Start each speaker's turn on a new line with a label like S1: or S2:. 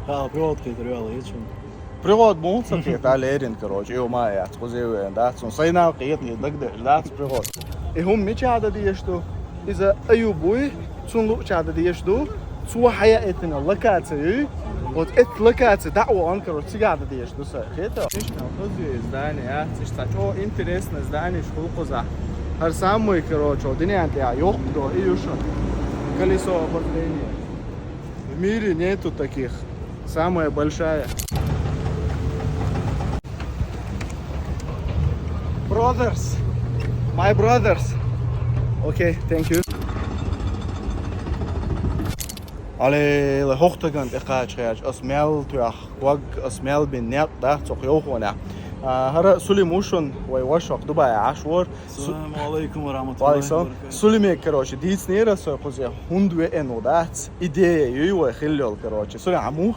S1: Да, привод كيتريال يتشون.
S2: Привод мунца кета лерин, короче, и ума я тхузею, да, цун сайна кет не дагдеш, да, привод. И هم مش عدد يشتو إذا أيوبوي цун لو عدد يشتو цу حياتنا لكاتي вот локация дa'wa он, короче, цигада يشتو сахета. Конечно, хозяй здание, что интересное здание, что за هر самый, короче, один я ёхто и юшо. Колесо обозрения. В мире нету таких. Самая большая. Brothers, my brothers. Okay, thank you. Ale le hoogtegrond ik ga asmel tuach wag asmel bin net da toch jochona. هذا سليم وشون ويوشق دبي عاشور
S1: السلام عليكم ورحمة الله
S2: وعليكم
S1: وبركاته.
S2: سليم كروش ديت نيرة سو خزي هندو إنو دات إيديا يو خليل كروش سليم عمو